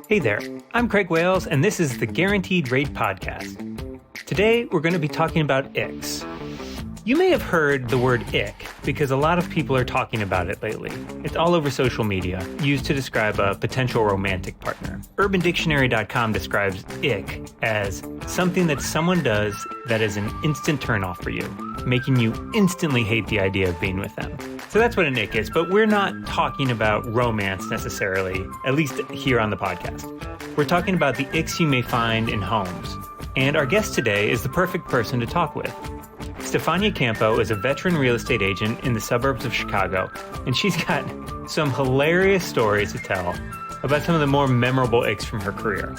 Hey there, I'm Craig Wales, and this is the Guaranteed Rate Podcast. Today, we're going to be talking about Icks. You may have heard the word ick because a lot of people are talking about it lately. It's all over social media, used to describe a potential romantic partner. UrbanDictionary.com describes ick as something that someone does that is an instant turnoff for you, making you instantly hate the idea of being with them. So that's what an ick is, but we're not talking about romance necessarily, at least here on the podcast. We're talking about the icks you may find in homes. And our guest today is the perfect person to talk with. Stefania Campo is a veteran real estate agent in the suburbs of Chicago, and she's got some hilarious stories to tell about some of the more memorable icks from her career.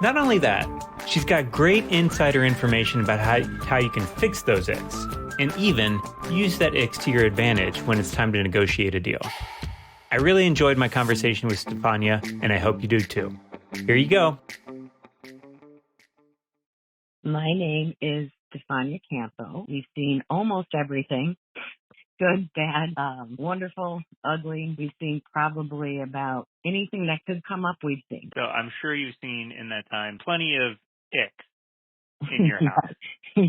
Not only that, she's got great insider information about how you can fix those icks, and even use that icks to your advantage when it's time to negotiate a deal. I really enjoyed my conversation with Stefania, and I hope you do too. Here you go. My name is Stefania Campo. We've seen almost everything. Good, bad, wonderful, ugly. We've seen probably about anything that could come up, we've seen. So I'm sure you've seen in that time plenty of icks in your house.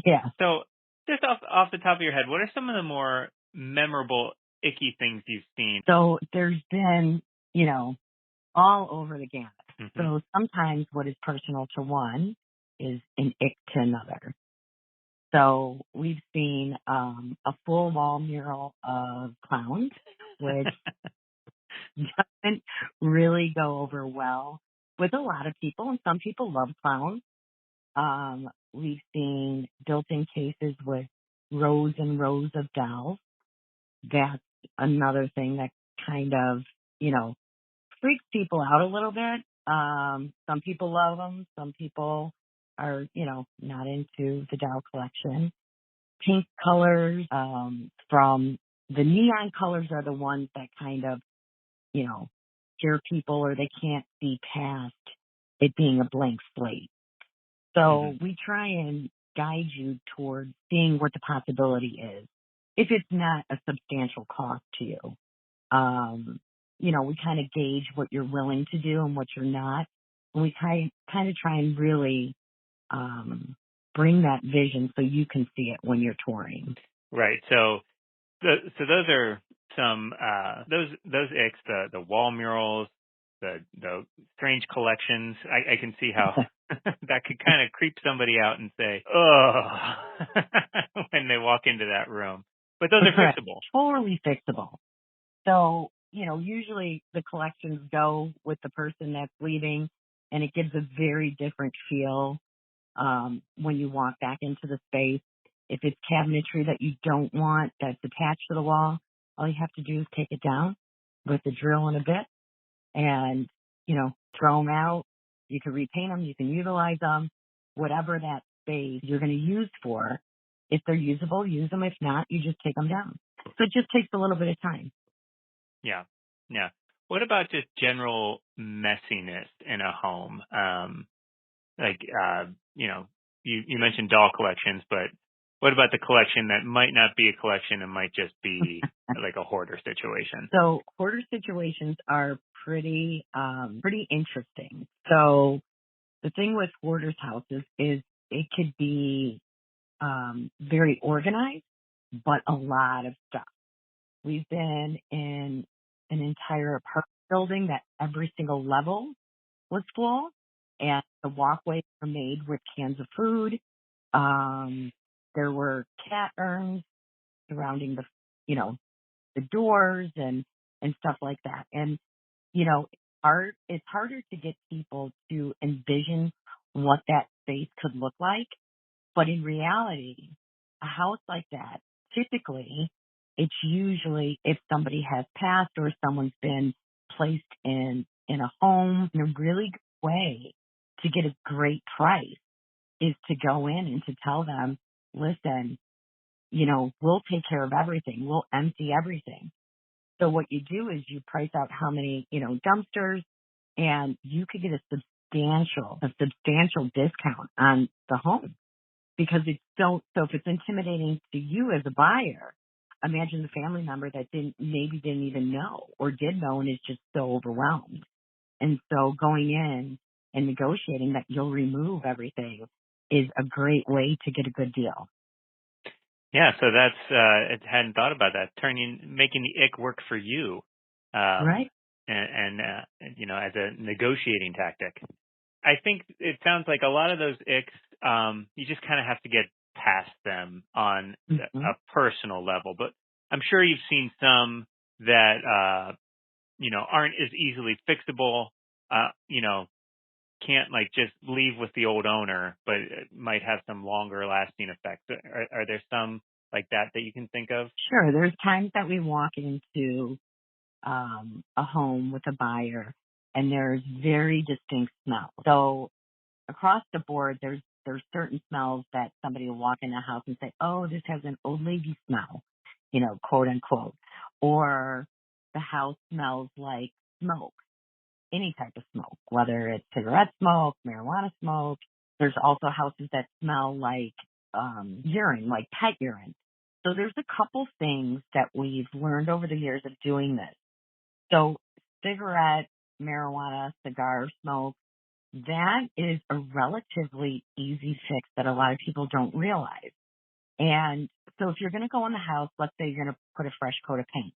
Yeah. So just off the top of your head, what are some of the more memorable icky things you've seen? So there's been, all over the gamut. Mm-hmm. So sometimes what is personal to one is an ick to another. So we've seen a full wall mural of clowns, which doesn't really go over well with a lot of people, and some people love clowns. We've seen built-in cases with rows and rows of dolls. That's another thing that kind of, freaks people out a little bit. Some people love them. Some people are, not into the doll collection. Pink colors, from the neon colors are the ones that kind of, scare people, or they can't see past it being a blank slate. So we try and guide you towards seeing what the possibility is, if it's not a substantial cost to you. We kind of gauge what you're willing to do and what you're not. And we kind of try and really bring that vision so you can see it when you're touring. Right. So those are some those icks, the wall murals, the strange collections. I can see how that could kind of creep somebody out and say, "Oh," when they walk into that room. But those are fixable. Totally fixable. So, usually the collections go with the person that's leaving, and it gives a very different feel when you walk back into the space. If it's cabinetry that you don't want that's attached to the wall, all you have to do is take it down with a drill and a bit and, throw them out. You can repaint them. You can utilize them, whatever that space you're going to use for. If they're usable, use them. If not, you just take them down. So it just takes a little bit of time. Yeah. Yeah. What about just general messiness in a home? You mentioned doll collections, but what about the collection that might not be a collection and might just be like a hoarder situation? So hoarder situations are pretty interesting. So the thing with hoarders' houses is it could be very organized, but a lot of stuff. We've been in an entire apartment building that every single level was full, and the walkways were made with cans of food. There were cat urns surrounding the doors and stuff like that. And, it's harder to get people to envision what that space could look like. But in reality, a house like that, typically, it's usually if somebody has passed or someone's been placed in a home, in a really good way to get a great price is to go in and to tell them, listen, we'll take care of everything. We'll empty everything. So what you do is you price out how many, dumpsters, and you could get a substantial discount on the home because it's so if it's intimidating to you as a buyer, imagine the family member that didn't even know or did know and is just so overwhelmed. And so going in and negotiating that you'll remove everything is a great way to get a good deal. Yeah, so that's I hadn't thought about that. Making the ick work for you, Right. and as a negotiating tactic. I think it sounds like a lot of those icks, you just kind of have to get past them on Mm-hmm. a personal level. But I'm sure you've seen some that aren't as easily fixable. Can't like just leave with the old owner, but it might have some longer lasting effects. Are there some like that you can think of? Sure. There's times that we walk into a home with a buyer and there's very distinct smells. So across the board, there's certain smells that somebody will walk in the house and say, "Oh, this has an old lady smell," quote unquote, or the house smells like smoke, any type of smoke, whether it's cigarette smoke, marijuana smoke. There's also houses that smell like urine, like pet urine. So there's a couple things that we've learned over the years of doing this. So cigarette, marijuana, cigar smoke, that is a relatively easy fix that a lot of people don't realize. And so if you're going to go in the house, let's say you're going to put a fresh coat of paint,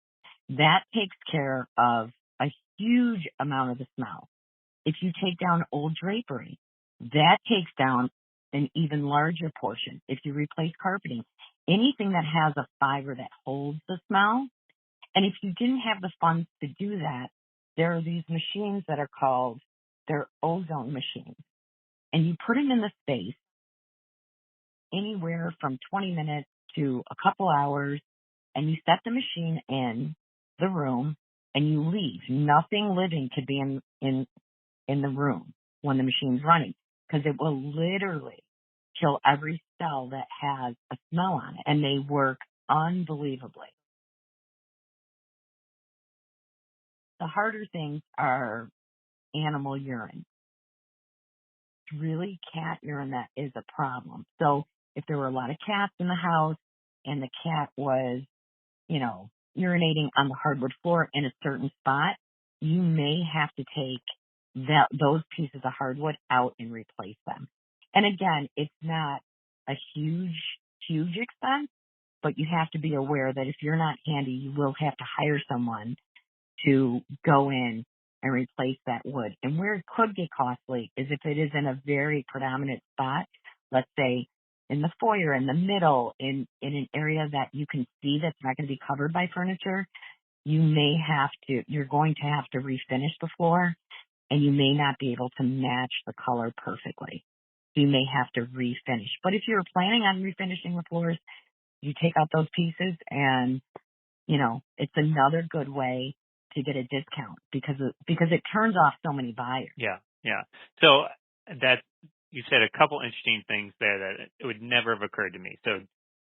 that takes care of a huge amount of the smell. If you take down old drapery, that takes down an even larger portion. If you replace carpeting, anything that has a fiber that holds the smell. And if you didn't have the funds to do that, there are these machines that are called, they're ozone machines. And you put them in the space anywhere from 20 minutes to a couple hours, and you set the machine in the room and you leave. Nothing living could be in the room when the machine's running, because it will literally kill every cell that has a smell on it, and they work unbelievably. The harder things are animal urine. It's really cat urine that is a problem. So if there were a lot of cats in the house and the cat was, urinating on the hardwood floor in a certain spot, you may have to take those pieces of hardwood out and replace them. And again, it's not a huge, huge expense, but you have to be aware that if you're not handy, you will have to hire someone to go in and replace that wood. And where it could get costly is if it is in a very predominant spot, let's say in the foyer, in the middle, in an area that you can see that's not going to be covered by furniture, you're going to have to refinish the floor, and you may not be able to match the color perfectly. So you may have to refinish. But if you're planning on refinishing the floors, you take out those pieces and, it's another good way to get a discount because it turns off so many buyers. Yeah, yeah. So that you said a couple interesting things there that it would never have occurred to me. So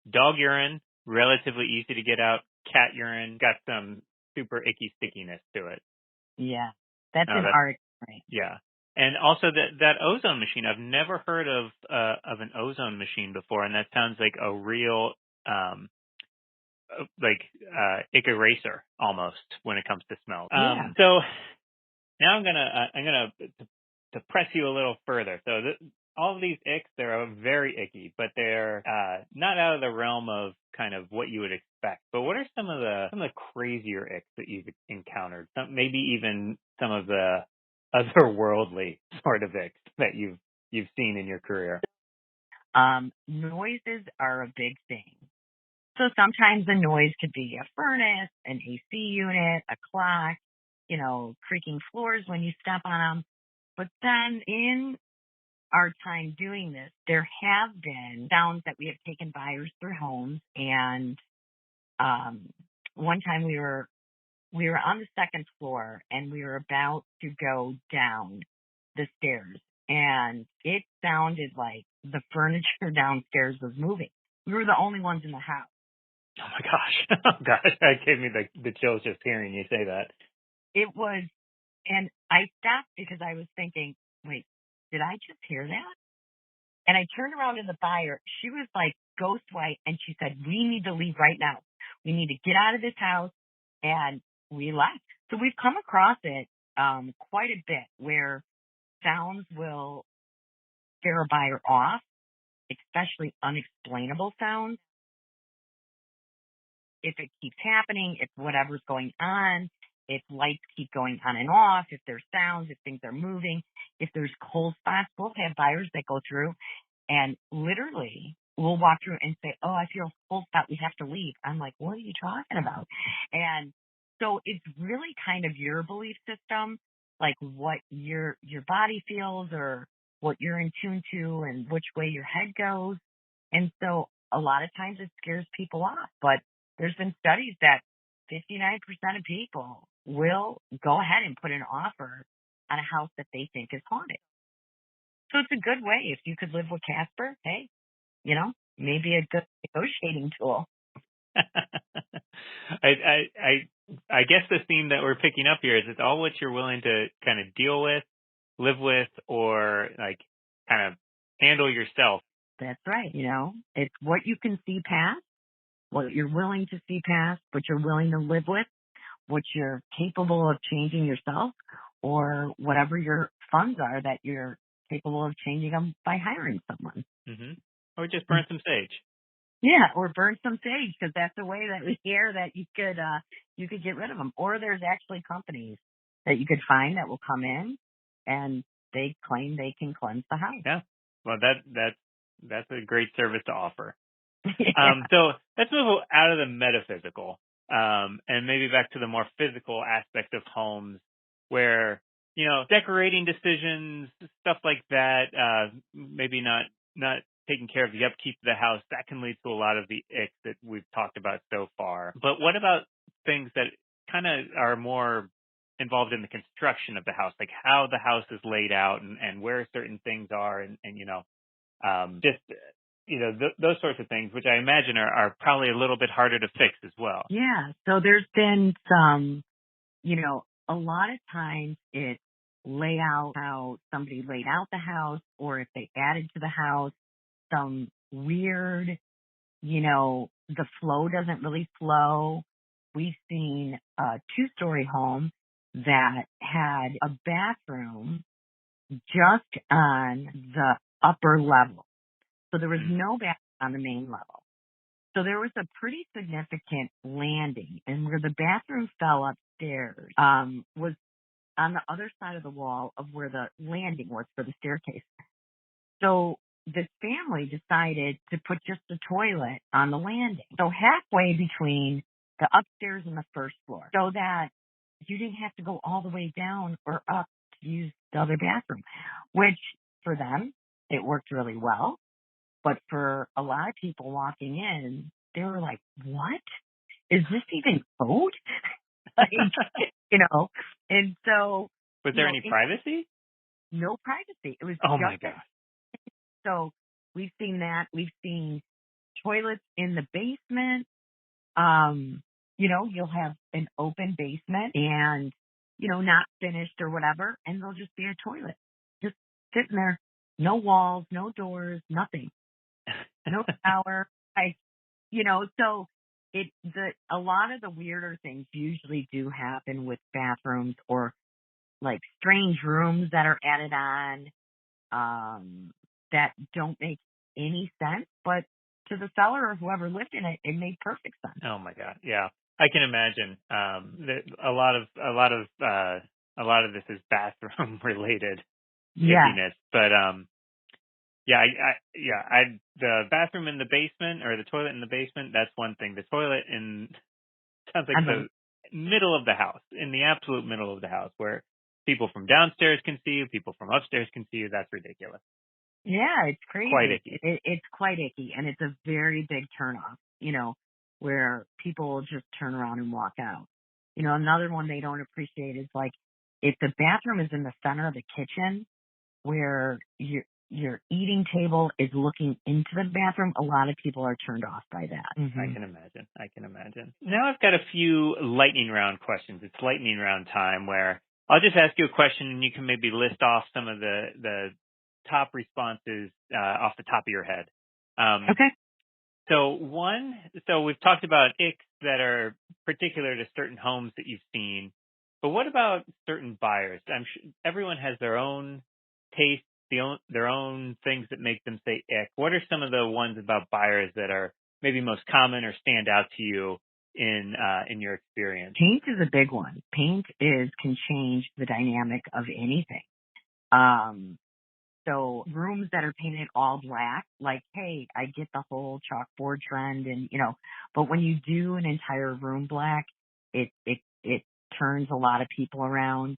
dog urine, relatively easy to get out. Cat urine got some super icky stickiness to it. Yeah, that's No, an art, right? Yeah. And also that ozone machine, I've never heard of an ozone machine before, and that sounds like a real ick eraser almost when it comes to smell. Yeah. So now I'm gonna to press you a little further. So all of these icks, they're very icky, but they're not out of the realm of kind of what you would expect. But what are some of the crazier icks that you've encountered? Maybe even some of the otherworldly sort of icks that you've seen in your career. Noises are a big thing. So sometimes the noise could be a furnace, an AC unit, a clock, creaking floors when you step on them. But then in our time doing this, there have been sounds that we have taken buyers through homes. And one time we were on the second floor and we were about to go down the stairs, and it sounded like the furniture downstairs was moving. We were the only ones in the house. Oh my gosh! Oh gosh, that gave me the chills just hearing you say that. It was, and I stopped because I was thinking, wait, did I just hear that? And I turned around to the buyer. She was like ghost white, and she said, "We need to leave right now. You need to get out of this house. And we left. So we've come across it quite a bit where sounds will scare a buyer off, especially unexplainable sounds. If it keeps happening, if whatever's going on, if lights keep going on and off, if there's sounds, if things are moving, if there's cold spots, we'll have buyers that go through and literally we'll walk through and say, oh, I feel a cold spot. We have to leave. I'm like, what are you talking about? And so it's really kind of your belief system, like what your body feels or what you're in tune to and which way your head goes. And so a lot of times it scares people off, but there's been studies that 59% of people will go ahead and put an offer on a house that they think is haunted. So it's a good way. If you could live with Casper, hey, maybe a good negotiating tool. I guess the theme that we're picking up here is it's all what you're willing to kind of deal with, live with, or like kind of handle yourself. That's right. It's what you can see past, what you're willing to see past, what you're willing to live with, what you're capable of changing yourself, or whatever your funds are that you're capable of changing them by hiring someone. Mm-hmm. Or just burn some sage. Yeah, or burn some sage, because that's a way that we hear that you could get rid of them. Or there's actually companies that you could find that will come in and they claim they can cleanse the house. Yeah, well, that's a great service to offer. Yeah. So let's move out of the metaphysical and maybe back to the more physical aspect of homes, where decorating decisions, stuff like that, maybe not taking care of the upkeep of the house, that can lead to a lot of the icks that we've talked about so far. But what about things that kind of are more involved in the construction of the house, like how the house is laid out and where certain things are and those sorts of things, which I imagine are probably a little bit harder to fix as well. Yeah. So there's been some, a lot of times it's layout, how somebody laid out the house, or if they added to the house some weird, the flow doesn't really flow. We've seen a 2-story home that had a bathroom just on the upper level. So there was no bathroom on the main level. So there was a pretty significant landing, and where the bathroom fell upstairs was on the other side of the wall of where the landing was for the staircase. So this family decided to put just a toilet on the landing. So halfway between the upstairs and the first floor, so that you didn't have to go all the way down or up to use the other bathroom, which for them, it worked really well. But for a lot of people walking in, they were like, what? Is this even code? And so. Was there any privacy? No privacy. It was oh my gosh. So we've seen that. We've seen toilets in the basement. You'll have an open basement and, not finished or whatever, and there'll just be a toilet just sitting there. No walls, no doors, nothing. No shower. So a lot of the weirder things usually do happen with bathrooms or like strange rooms that are added on, that don't make any sense, but to the seller or whoever lived in it, it made perfect sense. Oh my God. Yeah. I can imagine, that a lot of this is bathroom related. Yeah. But, the bathroom in the basement or the toilet in the basement, that's one thing. The toilet sounds like the middle of the house, in the absolute middle of the house, where people from downstairs can see you, people from upstairs can see you. That's ridiculous. Yeah, it's crazy. Quite icky. It's quite icky, and it's a very big turnoff, where people will just turn around and walk out. Another one they don't appreciate is like if the bathroom is in the center of the kitchen where your eating table is looking into the bathroom, a lot of people are turned off by that. Mm-hmm. I can imagine. Now I've got a few lightning round questions. It's lightning round time, where I'll just ask you a question and you can maybe list off some of the top responses off the top of your head. Okay. So we've talked about icks that are particular to certain homes that you've seen, but what about certain buyers? I'm sure everyone has their own taste, their own things that make them say ick. What are some of the ones about buyers that are maybe most common or stand out to you in your experience? Paint is a big one. Can change the dynamic of anything. Um, So rooms that are painted all black, like, hey, I get the whole chalkboard trend and, but when you do an entire room black, it turns a lot of people around,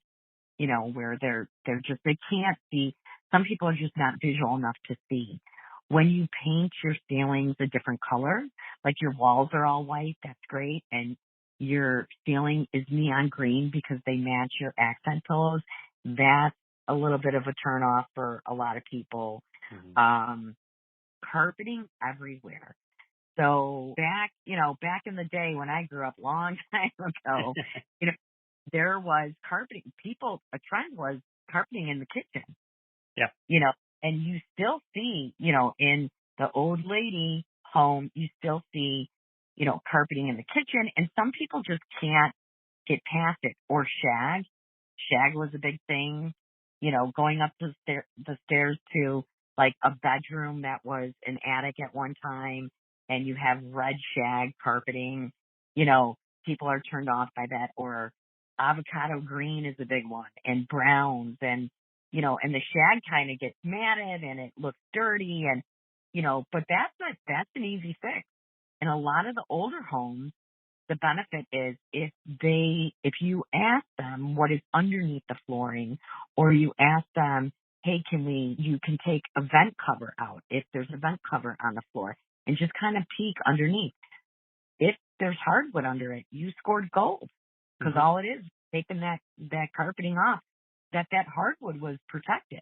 where they can't see. Some people are just not visual enough to see. When you paint your ceilings a different color, like your walls are all white, that's great. And your ceiling is neon green because they match your accent pillows. That's a little bit of a turn off for a lot of people. Mm-hmm. Carpeting everywhere. So back in the day when I grew up, long time ago, you know, there was carpeting. A trend was carpeting in the kitchen. Yeah. And you still see, in the old lady home, you still see, carpeting in the kitchen, and some people just can't get past it. Or shag. Shag was a big thing, going up the stairs to like a bedroom that was an attic at one time, and you have red shag carpeting, people are turned off by that. Or avocado green is a big one, and browns, and and the shag kind of gets matted and it looks dirty, and, but that's an easy fix. And a lot of the older homes, the benefit is if you ask them what is underneath the flooring, or you ask them, hey, you can take a vent cover out if there's a vent cover on the floor and just kind of peek underneath. If there's hardwood under it, you scored gold, because Mm-hmm. all it is taking that carpeting off, that hardwood was protected.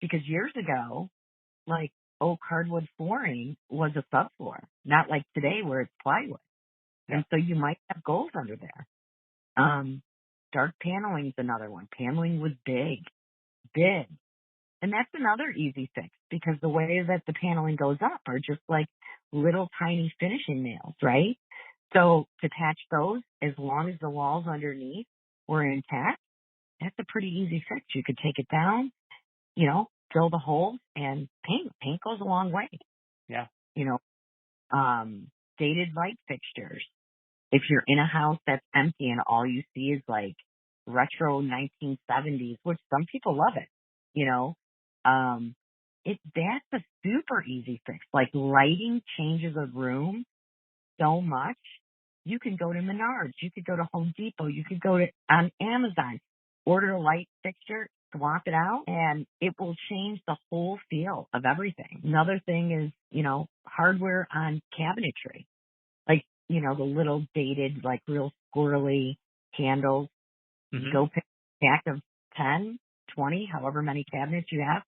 Because years ago, like oak hardwood flooring was a subfloor, not like today where it's plywood. Yeah. And so you might have gold under there. Dark paneling is another one. Paneling was big. And that's another easy fix, because the way that the paneling goes up are just like little tiny finishing nails, right? So to patch those, as long as the walls underneath were intact, that's a pretty easy fix. You could take it down, fill the holes and paint. Paint goes a long way. Yeah. Dated light fixtures. If you're in a house that's empty and all you see is like retro 1970s, which some people love it, that's a super easy fix. Like lighting changes a room so much. You can go to Menards, you could go to Home Depot, you could go on Amazon, order a light fixture, swap it out, and it will change the whole feel of everything. Another thing is, hardware on cabinetry. Like, the little dated, like real squirrely handles. Mm-hmm. Go pick a pack of 10, 20, however many cabinets you have,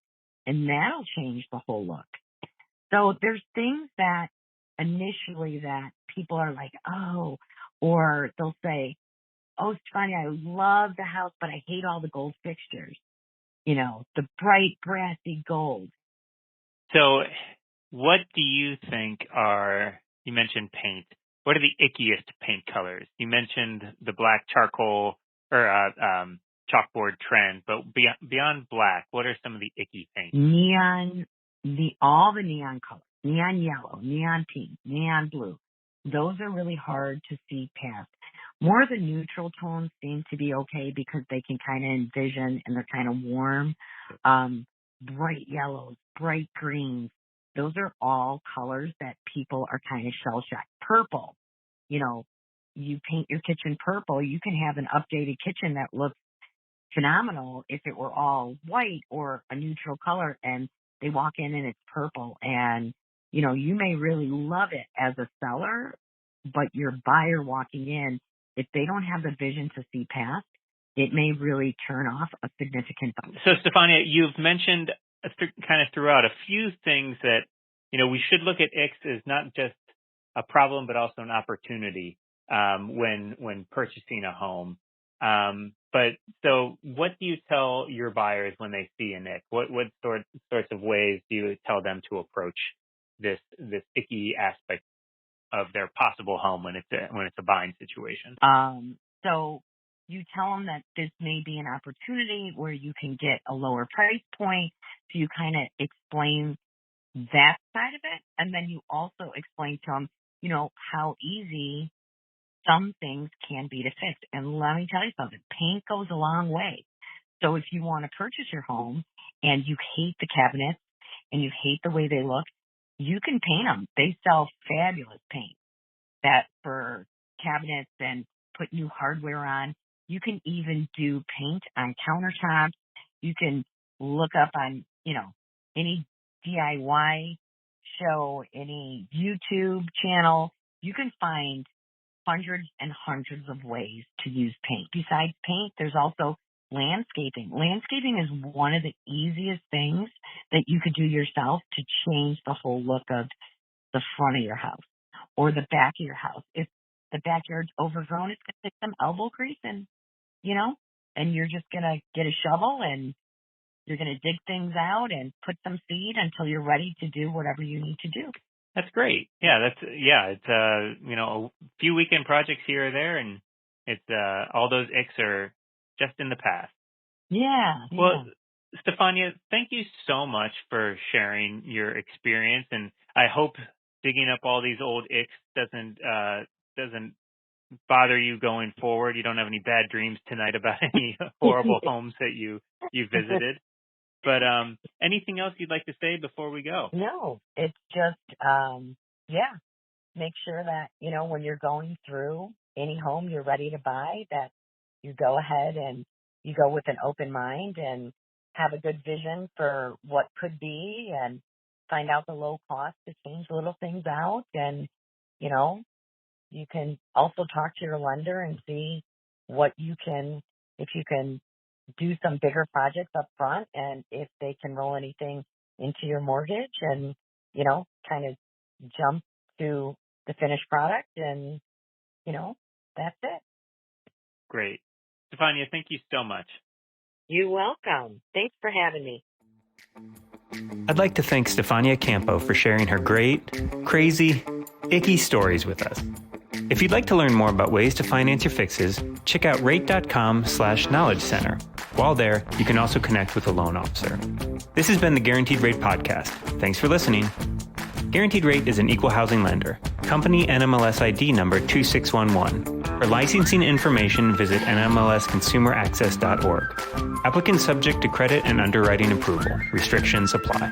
and that'll change the whole look. So there's things that initially that people are like, oh, or they'll say, oh, Stefania, I love the house, but I hate all the gold fixtures. The bright, brassy gold. So what do you think you mentioned paint. What are the ickiest paint colors? You mentioned the black charcoal or chalkboard trend, but beyond black, what are some of the icky paints? Neon, all the neon colors, neon yellow, neon pink, neon blue. Those are really hard to see past. More of the neutral tones seem to be okay because they can kind of envision and they're kind of warm. Bright yellows, bright greens. Those are all colors that people are kind of shell-shocked. Purple, you paint your kitchen purple, you can have an updated kitchen that looks phenomenal if it were all white or a neutral color and they walk in and it's purple, and you may really love it as a seller, but your buyer walking in, if they don't have the vision to see past, it may really turn off a significant buyer. So Stefania, you've mentioned kind of throughout a few things that we should look at Icks as not just a problem but also an opportunity when purchasing a home. But so what do you tell your buyers when they see an ick? What sorts of ways do you tell them to approach this icky aspect of their possible home when it's a buying situation? So you tell them that this may be an opportunity where you can get a lower price point. So you kind of explain that side of it. And then you also explain to them, how easy some things can be to fix. And let me tell you something, paint goes a long way. So if you want to purchase your home and you hate the cabinets and you hate the way they look, you can paint them. They sell fabulous paint that for cabinets and put new hardware on. You can even do paint on countertops. You can look up on, any DIY show, any YouTube channel. You can find hundreds and hundreds of ways to use paint. Besides paint, there's also landscaping. Landscaping is one of the easiest things that you could do yourself to change the whole look of the front of your house or the back of your house. If the backyard's overgrown, it's going to take some elbow grease and you're just going to get a shovel and you're going to dig things out and put some seed until you're ready to do whatever you need to do. That's great. Yeah, it's a few weekend projects here or there, and it's all those icks are just in the past. Yeah. Well, Stefania, thank you so much for sharing your experience, and I hope digging up all these old icks doesn't bother you going forward. You don't have any bad dreams tonight about any horrible homes that you visited. But anything else you'd like to say before we go? No, it's just, make sure that, when you're going through any home you're ready to buy, that you go ahead and you go with an open mind and have a good vision for what could be and find out the low cost to change little things out. And, you can also talk to your lender and see if you can do some bigger projects up front and if they can roll anything into your mortgage and, kind of jump to the finished product and, that's it. Great. Stefania, thank you so much. You're welcome. Thanks for having me. I'd like to thank Stefania Campo for sharing her great, crazy, icky stories with us. If you'd like to learn more about ways to finance your fixes, check out rate.com/knowledge center. While there, you can also connect with a loan officer. This has been the Guaranteed Rate Podcast. Thanks for listening. Guaranteed Rate is an equal housing lender. Company NMLS ID number 2611. For licensing information, visit nmlsconsumeraccess.org. Applicants subject to credit and underwriting approval. Restrictions apply.